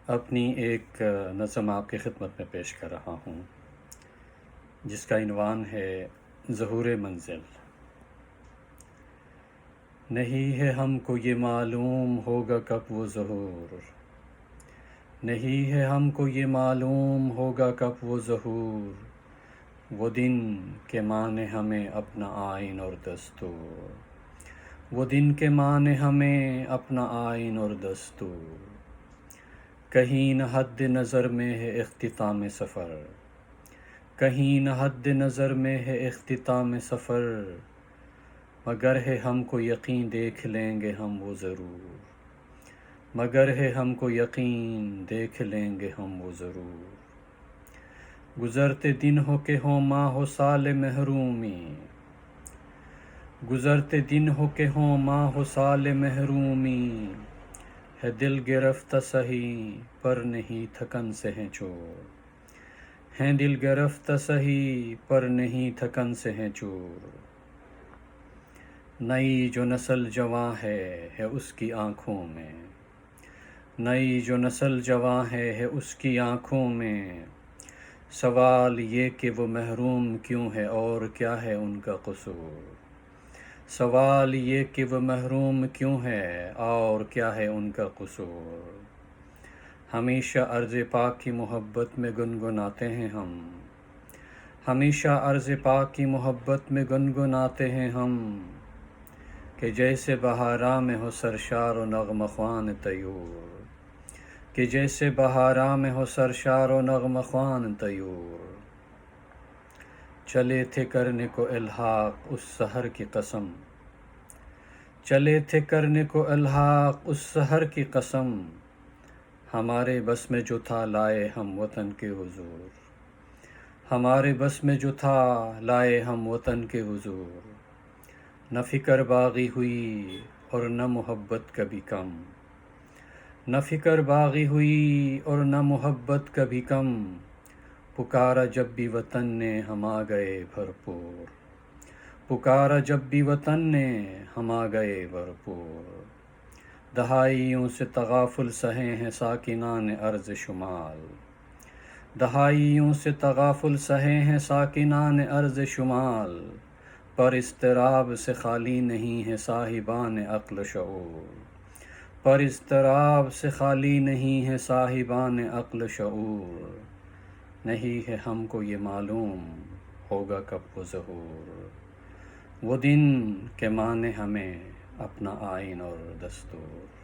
اپنی ایک نظم آپ کی خدمت میں پیش کر رہا ہوں جس کا عنوان ہے ظہور منزل۔ نہیں ہے ہم کو یہ معلوم ہوگا کب وہ ظہور، نہیں ہے ہم کو یہ معلوم ہوگا کب وہ ظہور، وہ دن کے مانے ہمیں اپنا آئین اور دستور، وہ دن کے مانے ہمیں اپنا آئین اور دستور۔ کہیں نہ حد نظر میں ہے اختتام سفر، کہیں نہ حد نظر میں ہے اختتام سفر، مگر ہے ہم کو یقین دیکھ لیں گے ہم وہ ضرور، مگر ہے ہم کو یقین دیکھ لیں گے ہم وہ ضرور۔ گزرتے دن ہو کہ ہوں ماہ ہو سال محرومی، گزرتے دن ہو کہ ہوں ماہ ہو سال محرومی، ہے دل گرفتہ سہی پر نہیں تھکن سے ہیں چور، ہیں دل گرفتہ سہی پر نہیں تھکن سے ہیں چور۔ نئی جو نسل جواں ہے اس کی آنکھوں میں، نئی جو نسل جواں ہے اس کی آنکھوں میں، سوال یہ کہ وہ محروم کیوں ہے اور کیا ہے ان کا قصور، سوال یہ کہ وہ محروم کیوں ہے اور کیا ہے ان کا قصور۔ ہمیشہ عرض پاک کی محبت میں گنگناتے ہیں ہم، ہمیشہ عرض پاک کی محبت میں گنگناتے ہیں ہم، کہ جیسے بہاراں میں ہو سرشار و نغمہ خوان طیور، کہ جیسے بہاراں میں ہو سرشار و نغمہ خوان طیور۔ چلے تھے کرنے کو الحاق اس سحر کی قسم، چلے تھے کرنے کو الحاق اس سحر کی قسم، ہمارے بس میں جو تھا لائے ہم وطن کے حضور، ہمارے بس میں جو تھا لائے ہم وطن کے حضور۔ نہ فکر باغی ہوئی اور نہ محبت کبھی کم، نہ فکر باغی ہوئی اور نہ محبت کبھی کم، پکارا جب بھی وطن نے ہم آ گئے بھرپور، پکارا جب بھی وطن نے ہم آ گئے بھرپور۔ دہائیوں سے تغافل سہے ہیں ساکنان ارض شمال، دہائیوں سے تغافل سہے ہیں ساکنان ارض شمال، پر اضطراب سے خالی نہیں ہے صاحبان عقل شعور، پر اضطراب سے خالی نہیں ہے صاحبان عقل شعور۔ نہیں ہے ہم کو یہ معلوم ہوگا کب وہ ظہور، وہ دن کے مانے ہمیں اپنا آئین اور دستور۔